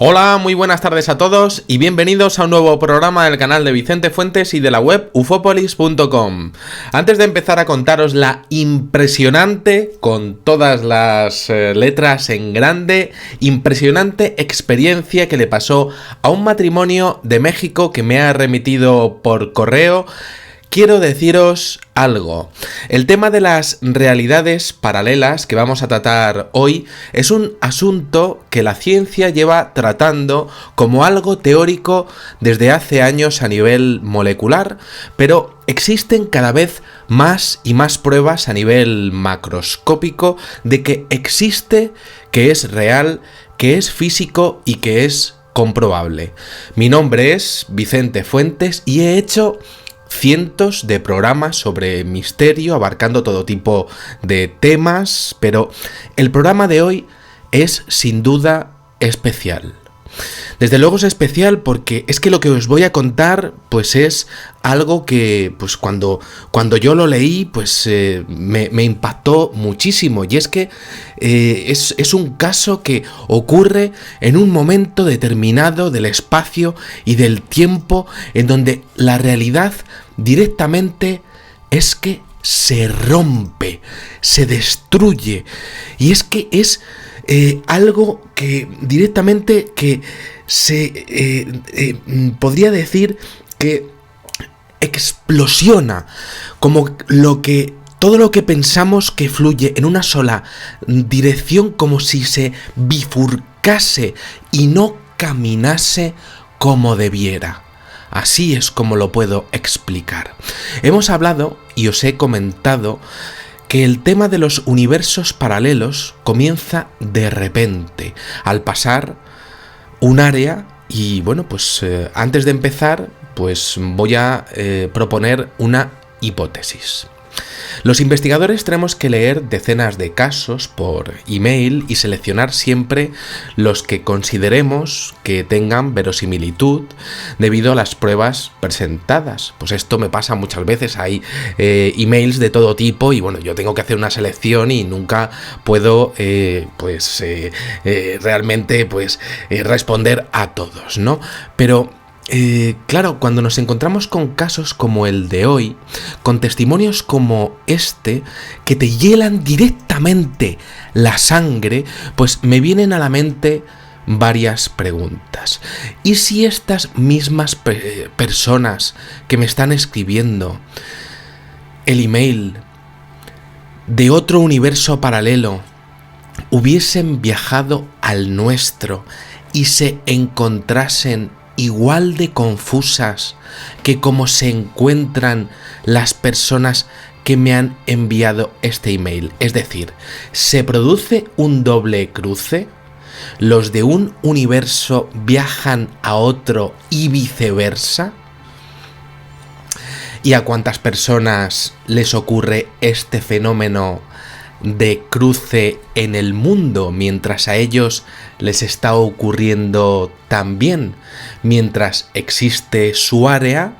Hola, muy buenas tardes a todos y bienvenidos a un nuevo programa del canal de Vicente Fuentes y de la web ufopolis.com. Antes de empezar a contaros la impresionante, con todas las letras en grande, impresionante experiencia que le pasó a un matrimonio de México que me ha remitido por correo, quiero deciros algo. El tema de las realidades paralelas que vamos a tratar hoy es un asunto que la ciencia lleva tratando como algo teórico desde hace años a nivel molecular, pero existen cada vez más y más pruebas a nivel macroscópico de que existe, que es real, que es físico y que es comprobable. Mi nombre es Vicente Fuentes y he hecho cientos de programas sobre misterio, abarcando todo tipo de temas, pero el programa de hoy es sin duda especial. Desde luego es especial porque es que lo que os voy a contar pues es algo que pues cuando yo lo leí pues me impactó muchísimo, y es que es un caso que ocurre en un momento determinado del espacio y del tiempo en donde la realidad directamente es que se rompe, se destruye, y es que es algo que directamente que se podría decir que explosiona, como todo lo que pensamos que fluye en una sola dirección, como si se bifurcase y no caminase como debiera. Así es como lo puedo explicar. Hemos hablado y os he comentado que el tema de los universos paralelos comienza de repente, al pasar un área, y bueno, pues antes de empezar, pues voy a proponer una hipótesis. Los investigadores tenemos que leer decenas de casos por email y seleccionar siempre los que consideremos que tengan verosimilitud debido a las pruebas presentadas. Pues esto me pasa muchas veces, hay emails de todo tipo y bueno, yo tengo que hacer una selección y nunca puedo realmente responder a todos, ¿no? Pero claro, cuando nos encontramos con casos como el de hoy, con testimonios como este, que te hielan directamente la sangre, pues me vienen a la mente varias preguntas. ¿Y si estas mismas personas que me están escribiendo el email de otro universo paralelo hubiesen viajado al nuestro y se encontrasen igual de confusas que como se encuentran las personas que me han enviado este email? Es decir, ¿se produce un doble cruce? ¿Los de un universo viajan a otro y viceversa? ¿Y a cuántas personas les ocurre este fenómeno de cruce en el mundo, mientras a ellos les está ocurriendo también? Mientras existe su área,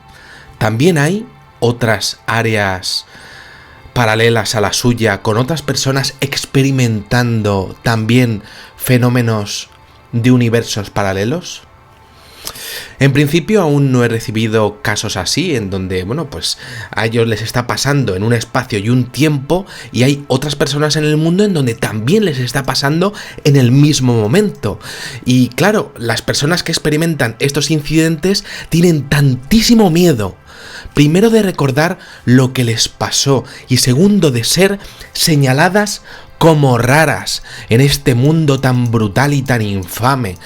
también hay otras áreas paralelas a la suya, con otras personas experimentando también fenómenos de universos paralelos. En principio aún no he recibido casos así, en donde, bueno, pues a ellos les está pasando en un espacio y un tiempo, y hay otras personas en el mundo en donde también les está pasando en el mismo momento. Y claro, las personas que experimentan estos incidentes tienen tantísimo miedo, primero de recordar lo que les pasó, y segundo de ser señaladas como raras en este mundo tan brutal y tan infame,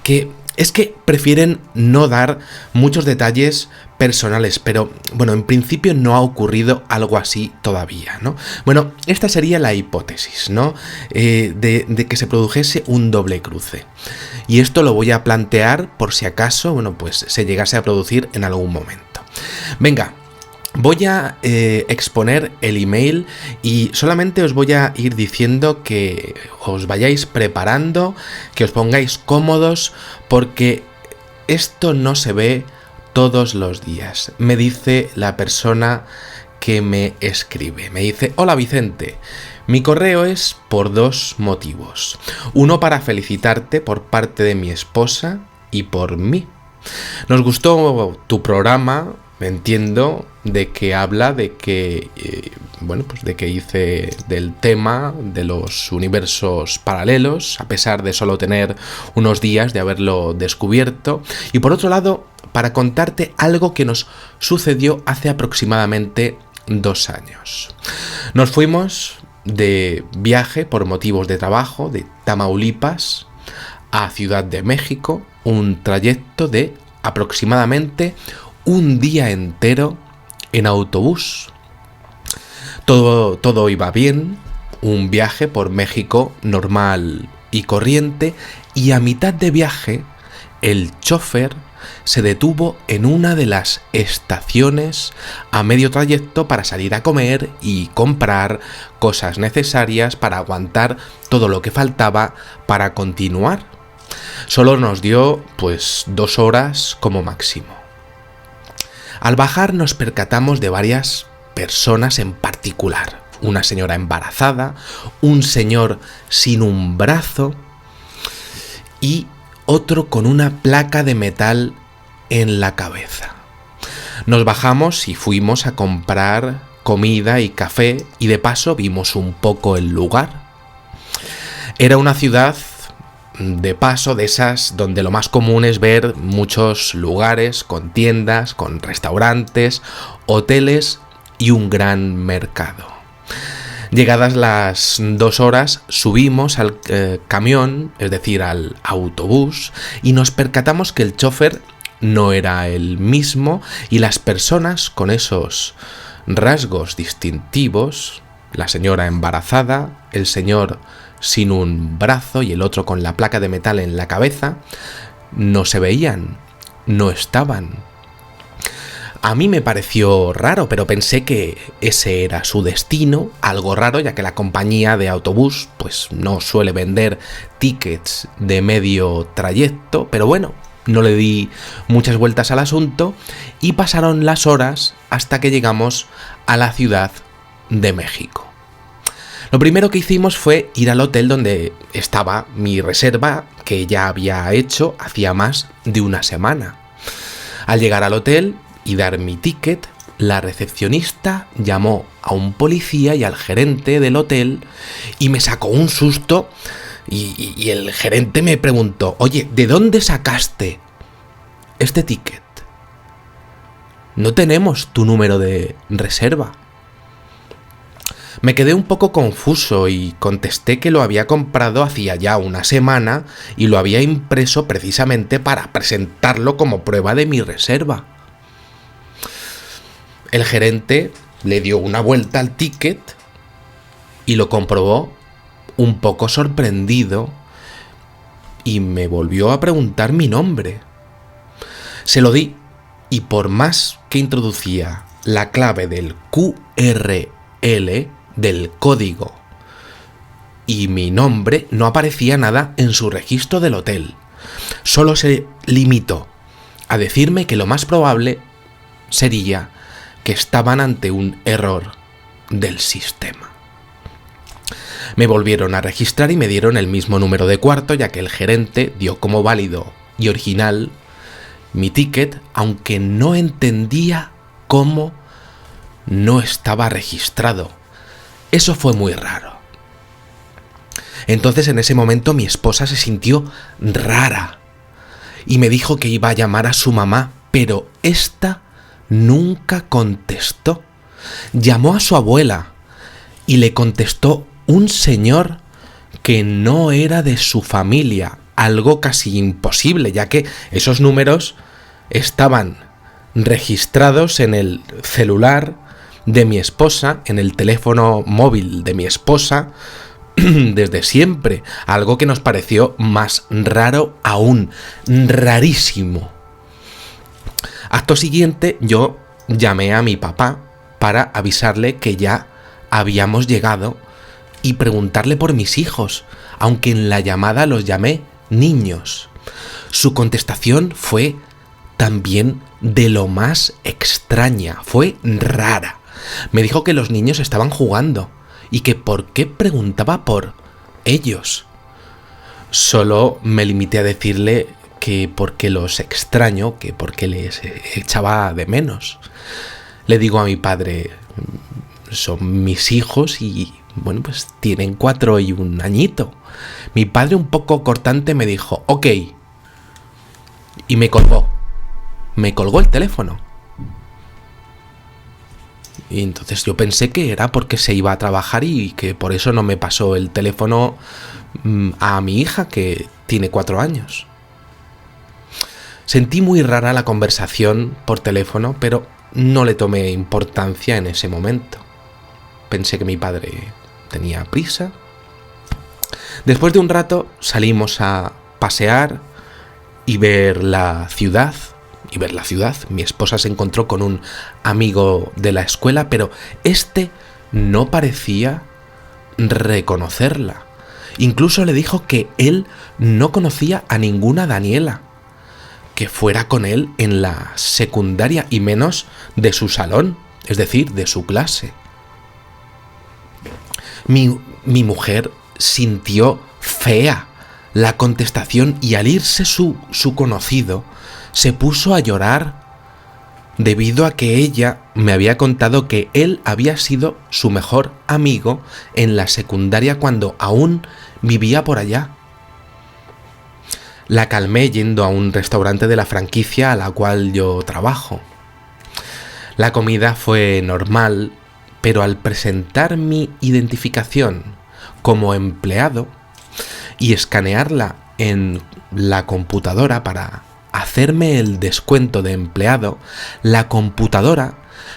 que es que prefieren no dar muchos detalles personales, pero bueno, en principio no ha ocurrido algo así todavía, ¿no? Bueno, esta sería la hipótesis, ¿no? De que se produjese un doble cruce. Y esto lo voy a plantear por si acaso, bueno, pues se llegase a producir en algún momento. Venga. Voy a exponer el email y solamente os voy a ir diciendo que os vayáis preparando, que os pongáis cómodos, porque esto no se ve todos los días. Me dice la persona que me escribe. Me dice: hola Vicente, mi correo es por 2 motivos. Uno, para felicitarte por parte de mi esposa y por mí. Nos gustó tu programa, entiendo, de que habla de que, pues de que hice del tema de los universos paralelos, a pesar de solo tener unos días de haberlo descubierto. Y por otro lado, para contarte algo que nos sucedió hace aproximadamente 2 años. Nos fuimos de viaje por motivos de trabajo de Tamaulipas a Ciudad de México, un trayecto de aproximadamente un día entero en autobús. Todo iba bien, un viaje por México normal y corriente, y a mitad de viaje el chofer se detuvo en una de las estaciones a medio trayecto para salir a comer y comprar cosas necesarias para aguantar todo lo que faltaba para continuar. Solo nos dio 2 horas como máximo. Al bajar nos percatamos de varias personas en particular. Una señora embarazada, un señor sin un brazo y otro con una placa de metal en la cabeza. Nos bajamos y fuimos a comprar comida y café, y de paso vimos un poco el lugar. Era una ciudad de paso, de esas donde lo más común es ver muchos lugares con tiendas, con restaurantes, hoteles y un gran mercado. Llegadas las 2 horas, subimos al camión, es decir, al autobús, y nos percatamos que el chofer no era el mismo, y las personas con esos rasgos distintivos, la señora embarazada, el señor sin un brazo y el otro con la placa de metal en la cabeza, no se veían, no estaban. A mí me pareció raro, pero pensé que ese era su destino, algo raro, ya que la compañía de autobús no suele vender tickets de medio trayecto, pero bueno, no le di muchas vueltas al asunto y pasaron las horas hasta que llegamos a la Ciudad de México. Lo primero que hicimos fue ir al hotel donde estaba mi reserva, que ya había hecho hacía más de una semana. Al llegar al hotel y dar mi ticket, la recepcionista llamó a un policía y al gerente del hotel y me sacó un susto, y el gerente me preguntó: oye, ¿de dónde sacaste este ticket? No tenemos tu número de reserva. Me quedé un poco confuso y contesté que lo había comprado hacía ya una semana y lo había impreso precisamente para presentarlo como prueba de mi reserva. El gerente le dio una vuelta al ticket y lo comprobó un poco sorprendido y me volvió a preguntar mi nombre. Se lo di y por más que introducía la clave del QRL, del código, y mi nombre, no aparecía nada en su registro del hotel. Solo se limitó a decirme que lo más probable sería que estaban ante un error del sistema. Me volvieron a registrar y me dieron el mismo número de cuarto, ya que el gerente dio como válido y original mi ticket, aunque no entendía cómo no estaba registrado. Eso fue muy raro. Entonces, en ese momento, mi esposa se sintió rara y me dijo que iba a llamar a su mamá, pero esta nunca contestó. Llamó a su abuela y le contestó un señor que no era de su familia, algo casi imposible, ya que esos números estaban registrados en el celular de mi esposa, en el teléfono móvil de mi esposa, desde siempre, algo que nos pareció más raro aún, rarísimo. Acto siguiente, yo llamé a mi papá para avisarle que ya habíamos llegado y preguntarle por mis hijos, aunque en la llamada los llamé niños. Su contestación fue también de lo más extraña, fue rara. Me dijo que los niños estaban jugando y que por qué preguntaba por ellos. Solo me limité a decirle que porque los extraño, que porque les echaba de menos. Le digo a mi padre, son mis hijos y, bueno, pues tienen 4 y 1 añito. Mi padre, un poco cortante, me dijo, ok. Y me colgó. Me colgó el teléfono. Y entonces yo pensé que era porque se iba a trabajar y que por eso no me pasó el teléfono a mi hija, que tiene 4 años. Sentí muy rara la conversación por teléfono, pero no le tomé importancia en ese momento. Pensé que mi padre tenía prisa. Después de un rato salimos a pasear y ver la ciudad. Mi esposa se encontró con un amigo de la escuela, pero este no parecía reconocerla. Incluso le dijo que él no conocía a ninguna Daniela que fuera con él en la secundaria y menos de su salón, es decir, de su clase. Mi mujer sintió fea la contestación y al irse su conocido se puso a llorar debido a que ella me había contado que él había sido su mejor amigo en la secundaria cuando aún vivía por allá. La calmé yendo a un restaurante de la franquicia a la cual yo trabajo. La comida fue normal, pero al presentar mi identificación como empleado y escanearla en la computadora para hacerme el descuento de empleado, la computadora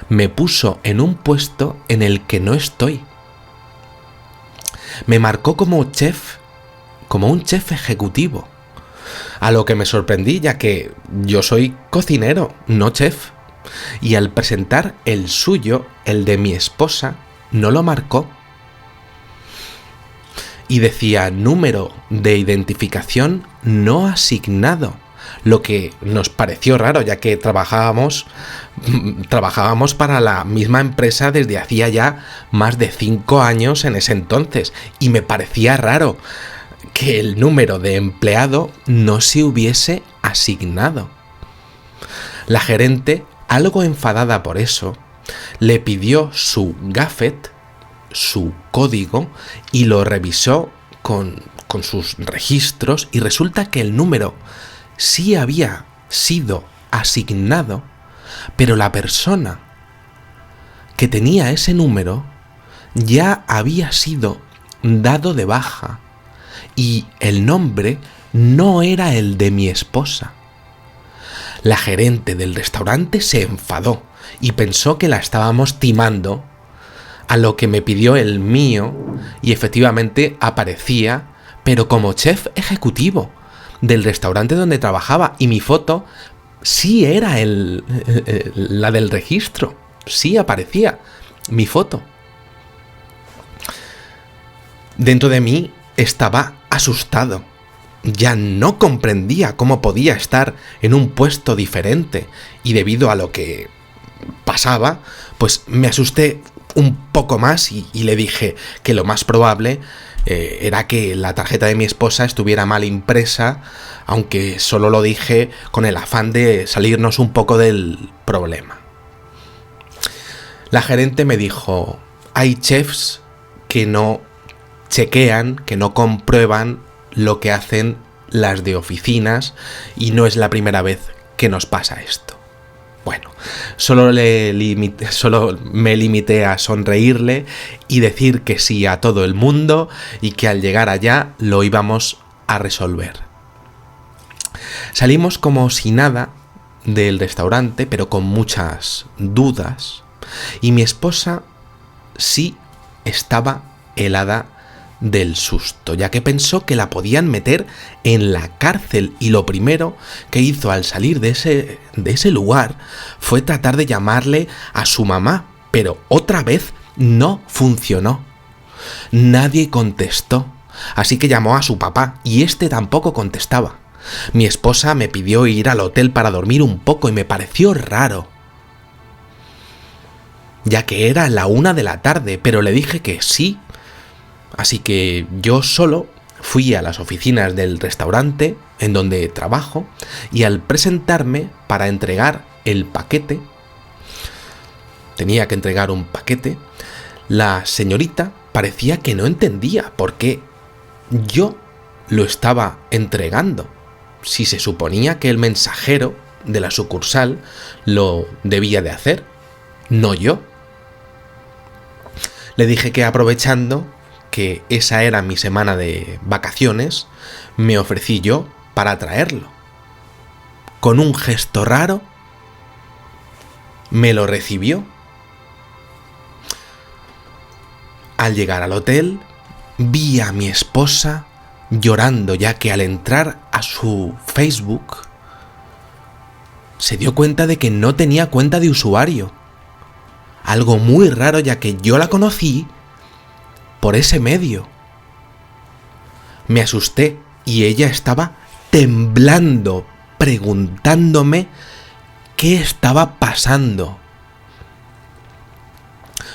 me puso en un puesto en el que no estoy. Me marcó como un chef ejecutivo, a lo que me sorprendí ya que yo soy cocinero, no chef, y al presentar el suyo, el de mi esposa, no lo marcó. Y decía número de identificación no asignado, lo que nos pareció raro ya que trabajábamos para la misma empresa desde hacía ya más de 5 años en ese entonces, y me parecía raro que el número de empleado no se hubiese asignado. La gerente, algo enfadada por eso, le pidió su gafet, su código, y lo revisó con sus registros, y resulta que el número sí había sido asignado, pero la persona que tenía ese número ya había sido dado de baja y el nombre no era el de mi esposa. La gerente del restaurante se enfadó y pensó que la estábamos timando, a lo que me pidió el mío y efectivamente aparecía, pero como chef ejecutivo del restaurante donde trabajaba, y mi foto sí era la del registro, sí aparecía mi foto. Dentro de mí estaba asustado. Ya no comprendía cómo podía estar en un puesto diferente, y debido a lo que pasaba, pues me asusté un poco más y le dije que lo más probable era que la tarjeta de mi esposa estuviera mal impresa, aunque solo lo dije con el afán de salirnos un poco del problema. La gerente me dijo, hay chefs que no chequean, que no comprueban lo que hacen las de oficinas, y no es la primera vez que nos pasa esto. Bueno, solo me limité a sonreírle y decir que sí a todo el mundo y que al llegar allá lo íbamos a resolver. Salimos como si nada del restaurante, pero con muchas dudas, y mi esposa sí estaba helada del susto, ya que pensó que la podían meter en la cárcel, y lo primero que hizo al salir de ese lugar fue tratar de llamarle a su mamá, pero otra vez no funcionó. Nadie contestó, así que llamó a su papá y este tampoco contestaba. Mi esposa me pidió ir al hotel para dormir un poco y me pareció raro. ya que era la 1 de la tarde, pero le dije que sí. Así que yo solo fui a las oficinas del restaurante en donde trabajo y al presentarme para entregar el paquete, tenía que entregar un paquete, la señorita parecía que no entendía por qué yo lo estaba entregando, si se suponía que el mensajero de la sucursal lo debía de hacer, no yo. Le dije que aprovechando que esa era mi semana de vacaciones, me ofrecí yo para traerlo. Con un gesto raro, me lo recibió. Al llegar al hotel, vi a mi esposa llorando, ya que al entrar a su Facebook se dio cuenta de que no tenía cuenta de usuario. Algo muy raro, ya que yo la conocí por ese medio. Me asusté y ella estaba temblando, preguntándome qué estaba pasando.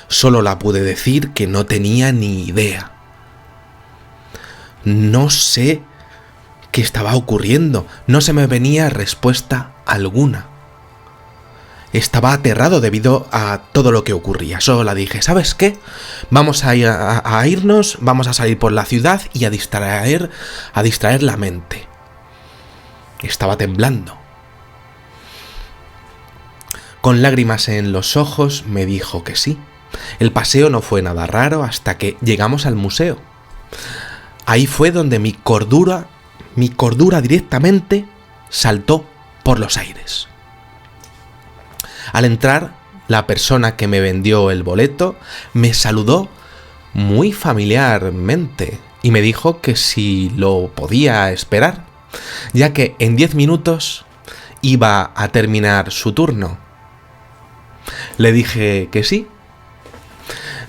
Solo la pude decir que no tenía ni idea. No sé qué estaba ocurriendo, no se me venía respuesta alguna. Estaba aterrado debido a todo lo que ocurría. Solo la dije, ¿sabes qué? Vamos a irnos, vamos a salir por la ciudad y a distraer la mente. Estaba temblando. Con lágrimas en los ojos me dijo que sí. El paseo no fue nada raro hasta que llegamos al museo. Ahí fue donde mi cordura directamente saltó por los aires. Al entrar, la persona que me vendió el boleto me saludó muy familiarmente y me dijo que si lo podía esperar, ya que en 10 minutos iba a terminar su turno. Le dije que sí.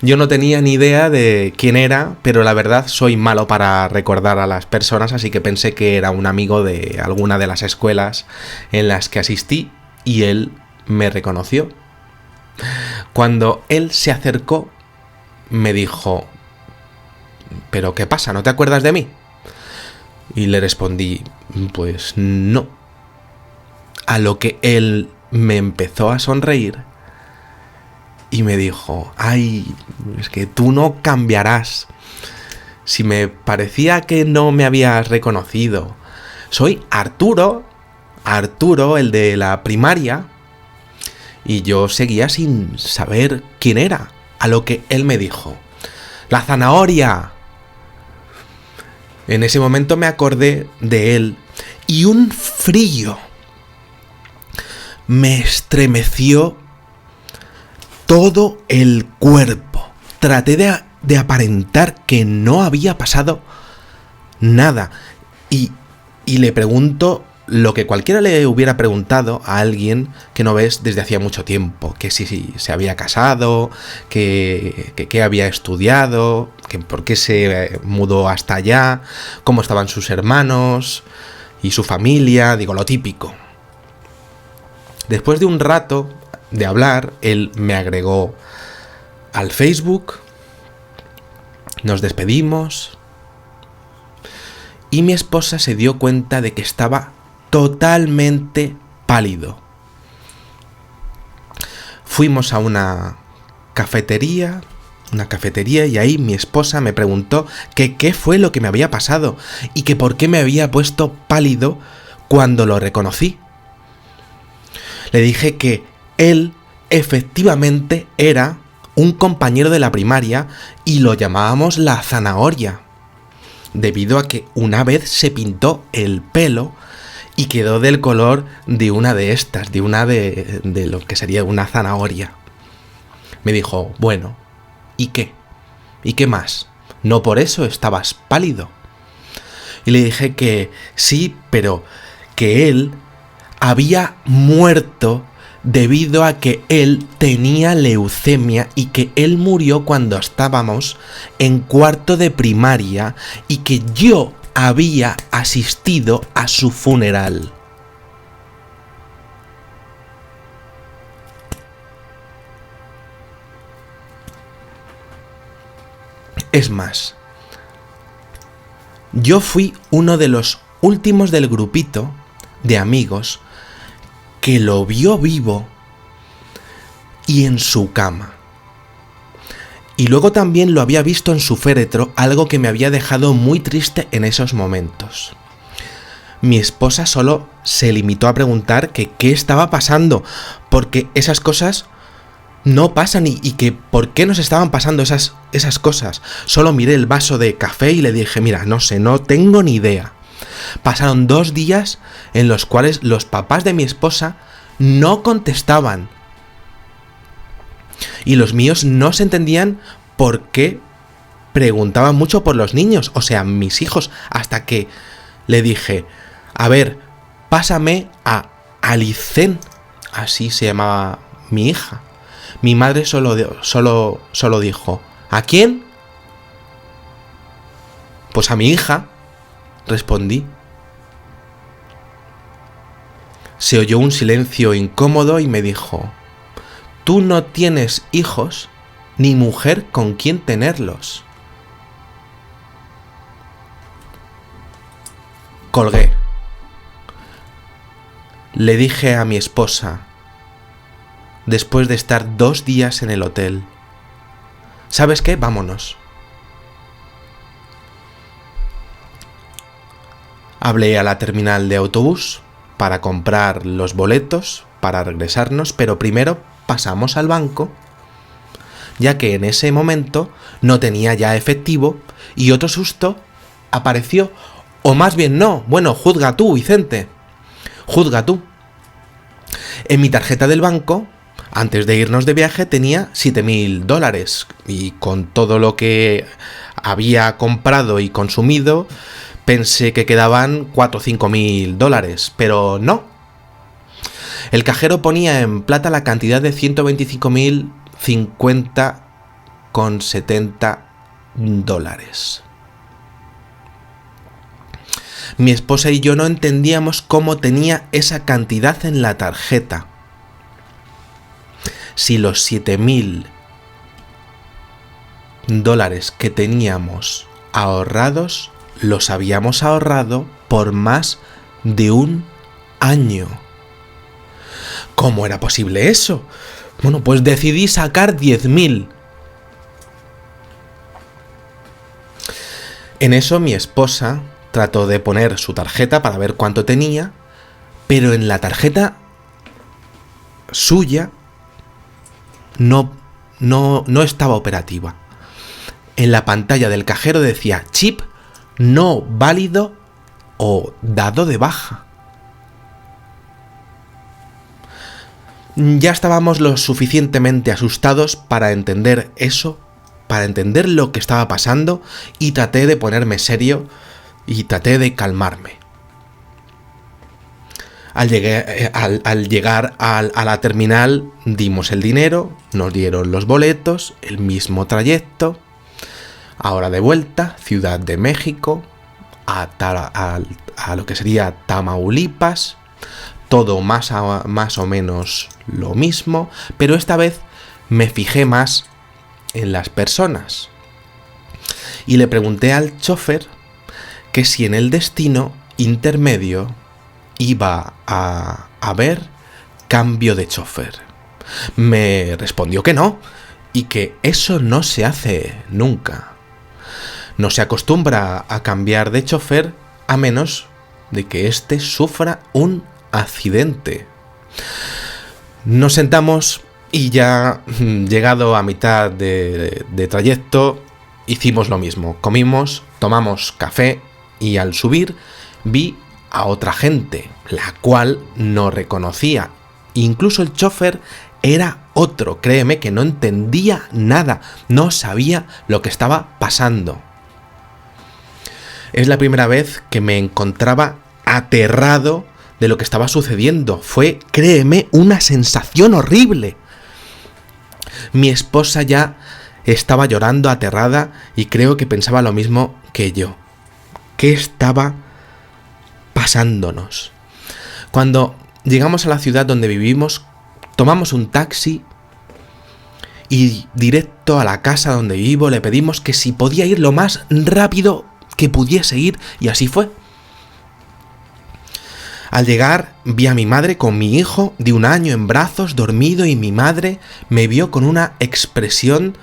Yo no tenía ni idea de quién era, pero la verdad soy malo para recordar a las personas, así que pensé que era un amigo de alguna de las escuelas en las que asistí y él me reconoció. Cuando él se acercó, me dijo, ¿pero qué pasa? ¿No te acuerdas de mí? Y le respondí, pues no. A lo que él me empezó a sonreír y me dijo, ay, es que tú no cambiarás. Si me parecía que no me habías reconocido, soy Arturo, el de la primaria. Y yo seguía sin saber quién era, a lo que él me dijo, ¡la zanahoria! En ese momento me acordé de él y un frío me estremeció todo el cuerpo. Traté de aparentar que no había pasado nada y le pregunto lo que cualquiera le hubiera preguntado a alguien que no ves desde hacía mucho tiempo, que si se había casado, que había estudiado, que por qué se mudó hasta allá, cómo estaban sus hermanos y su familia, digo, lo típico. Después de un rato de hablar, él me agregó al Facebook, nos despedimos y mi esposa se dio cuenta de que estaba totalmente pálido. Fuimos a una cafetería y ahí mi esposa me preguntó que qué fue lo que me había pasado y que por qué me había puesto pálido cuando lo reconocí. Le dije que él efectivamente era un compañero de la primaria y lo llamábamos la zanahoria, debido a que una vez se pintó el pelo y quedó del color de una de estas, de lo que sería una zanahoria. Me dijo, bueno, ¿y qué? ¿Y qué más? ¿No por eso estabas pálido? Y le dije que sí, pero que él había muerto debido a que él tenía leucemia y que él murió cuando estábamos en cuarto de primaria y que yo había asistido a su funeral. Es más, yo fui uno de los últimos del grupito de amigos que lo vio vivo y en su cama. Y luego también lo había visto en su féretro, algo que me había dejado muy triste en esos momentos. Mi esposa solo se limitó a preguntar que qué estaba pasando, porque esas cosas no pasan y que por qué nos estaban pasando esas cosas. Solo miré el vaso de café y le dije, mira, no sé, no tengo ni idea. Pasaron 2 días en los cuales los papás de mi esposa no contestaban. Y los míos no se entendían por qué preguntaban mucho por los niños, o sea, mis hijos, hasta que le dije, a ver, pásame a Alicen, así se llamaba mi hija. Mi madre solo dijo, ¿a quién? Pues a mi hija, respondí. Se oyó un silencio incómodo y me dijo, tú no tienes hijos ni mujer con quien tenerlos. Colgué. Le dije a mi esposa, después de estar 2 días en el hotel, ¿sabes qué? Vámonos. Hablé a la terminal de autobús para comprar los boletos para regresarnos, pero primero pasamos al banco, ya que en ese momento no tenía ya efectivo y otro susto apareció, o más bien no, bueno, juzga tú, Vicente, juzga tú. En mi tarjeta del banco, antes de irnos de viaje, tenía $7.000 y con todo lo que había comprado y consumido, pensé que quedaban $4.000 o $5.000, pero no. El cajero ponía en plata la cantidad de $125.050,70. Mi esposa y yo no entendíamos cómo tenía esa cantidad en la tarjeta. Si los $7.000 que teníamos ahorrados los habíamos ahorrado por más de 1 año. ¿Cómo era posible eso? Bueno, pues decidí sacar 10.000. En eso mi esposa trató de poner su tarjeta para ver cuánto tenía, pero en la tarjeta suya no estaba operativa. En la pantalla del cajero decía chip no válido o dado de baja. Ya estábamos lo suficientemente asustados para entender eso, para entender lo que estaba pasando, y traté de ponerme serio y traté de calmarme. Al llegar a la terminal dimos el dinero, nos dieron los boletos, el mismo trayecto, ahora de vuelta, Ciudad de México, a lo que sería Tamaulipas, todo más o menos lo mismo, pero esta vez me fijé más en las personas. Y le pregunté al chofer que si en el destino intermedio iba a haber cambio de chofer. Me respondió que no, y que eso no se hace nunca. No se acostumbra a cambiar de chofer a menos de que éste sufra un accidente. Nos sentamos y ya llegado a mitad de trayecto hicimos lo mismo. Comimos, tomamos café y al subir vi a otra gente, la cual no reconocía. Incluso el chofer era otro, créeme que no entendía nada, no sabía lo que estaba pasando. Es la primera vez que me encontraba aterrado de lo que estaba sucediendo. Fue, créeme, una sensación horrible. Mi esposa ya estaba llorando aterrada y creo que pensaba lo mismo que yo. ¿Qué estaba pasándonos? Cuando llegamos a la ciudad donde vivimos, tomamos un taxi y directo a la casa donde vivo le pedimos que si podía ir lo más rápido que pudiese ir, y así fue. Al llegar vi a mi madre con mi hijo de 1 año en brazos, dormido, y mi madre me vio con una expresión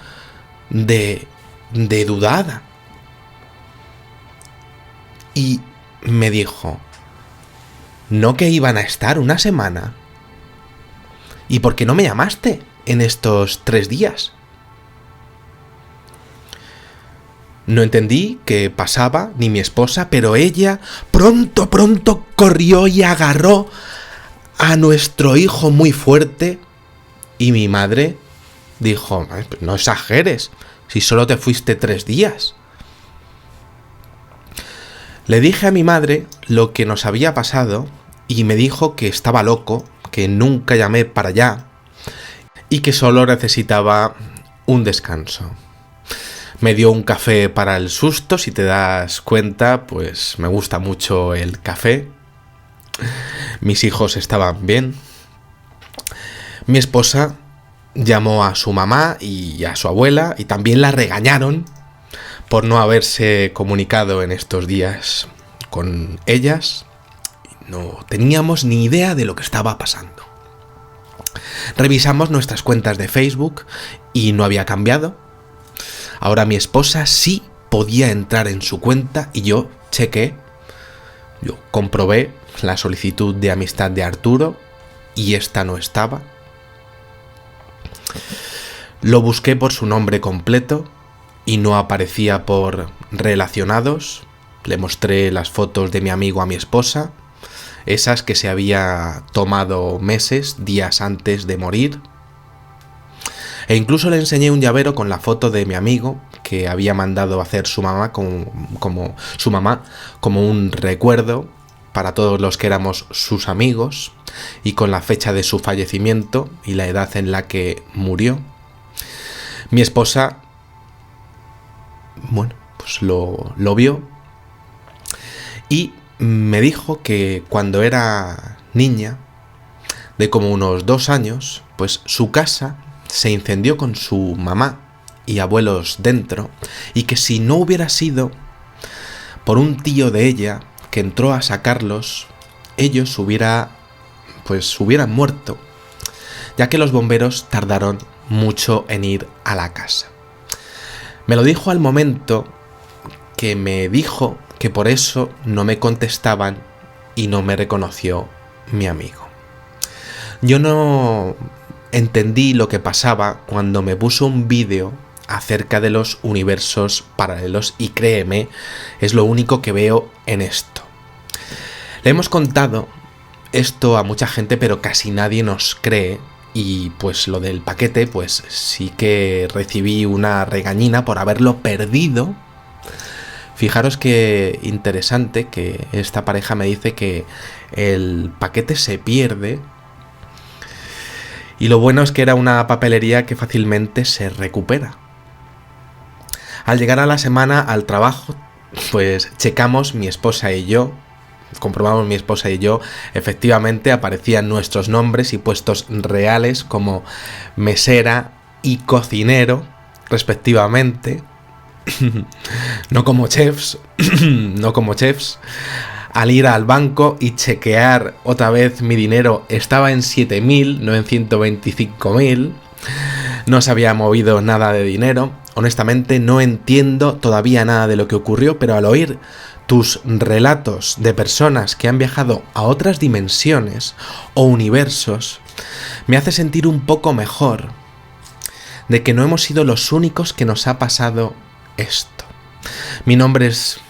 de dudada. Y me dijo, ¿no que iban a estar 1 semana? ¿Y por qué no me llamaste en estos 3 días? No entendí qué pasaba, ni mi esposa, pero ella pronto corrió y agarró a nuestro hijo muy fuerte, y mi madre dijo, no exageres, si solo te fuiste 3 días. Le dije a mi madre lo que nos había pasado y me dijo que estaba loco, que nunca llamé para allá y que solo necesitaba un descanso. Me dio un café para el susto, si te das cuenta, pues me gusta mucho el café. Mis hijos estaban bien. Mi esposa llamó a su mamá y a su abuela y también la regañaron por no haberse comunicado en estos días con ellas. No teníamos ni idea de lo que estaba pasando. Revisamos nuestras cuentas de Facebook y no había cambiado. Ahora mi esposa sí podía entrar en su cuenta y yo comprobé la solicitud de amistad de Arturo y esta no estaba. Lo busqué por su nombre completo y no aparecía por relacionados. Le mostré las fotos de mi amigo a mi esposa, esas que se había tomado días antes de morir. E incluso le enseñé un llavero con la foto de mi amigo que había mandado hacer su mamá como un recuerdo para todos los que éramos sus amigos, y con la fecha de su fallecimiento y la edad en la que murió. Mi esposa, pues lo vio y me dijo que cuando era niña, de como unos 2 años, pues su casa se incendió con su mamá y abuelos dentro, y que si no hubiera sido por un tío de ella que entró a sacarlos, ellos hubieran muerto, ya que los bomberos tardaron mucho en ir a la casa. Me lo dijo al momento que me dijo que por eso no me contestaban y no me reconoció mi amigo. Yo no entendí lo que pasaba cuando me puso un vídeo acerca de los universos paralelos, y créeme, es lo único que veo en esto. Le hemos contado esto a mucha gente, pero casi nadie nos cree, y pues lo del paquete, pues sí que recibí una regañina por haberlo perdido. Fijaros qué interesante que esta pareja me dice que el paquete se pierde. Y lo bueno es que era una papelería que fácilmente se recupera. Al llegar a la semana al trabajo, pues comprobamos mi esposa y yo, efectivamente aparecían nuestros nombres y puestos reales como mesera y cocinero, respectivamente. No como chefs. Al ir al banco y chequear otra vez mi dinero, estaba en 7.000, no en 125.000. No se había movido nada de dinero. Honestamente no entiendo todavía nada de lo que ocurrió, pero al oír tus relatos de personas que han viajado a otras dimensiones o universos, me hace sentir un poco mejor de que no hemos sido los únicos que nos ha pasado esto. Mi nombre es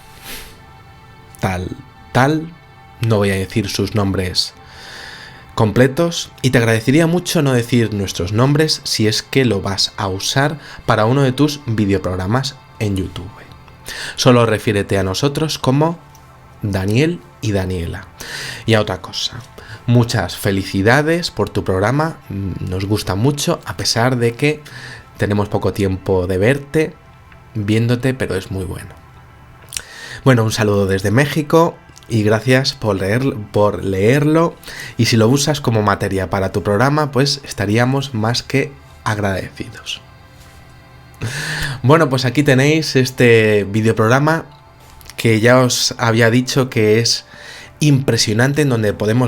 tal, no voy a decir sus nombres completos, y te agradecería mucho no decir nuestros nombres si es que lo vas a usar para uno de tus videoprogramas en YouTube. Solo refiérete a nosotros como Daniel y Daniela. Y a otra cosa, muchas felicidades por tu programa, nos gusta mucho, a pesar de que tenemos poco tiempo de viéndote, pero es muy bueno. Bueno, un saludo desde México y gracias por leerlo, y si lo usas como materia para tu programa, pues estaríamos más que agradecidos. Bueno, pues aquí tenéis este videoprograma que ya os había dicho que es impresionante, en donde podemos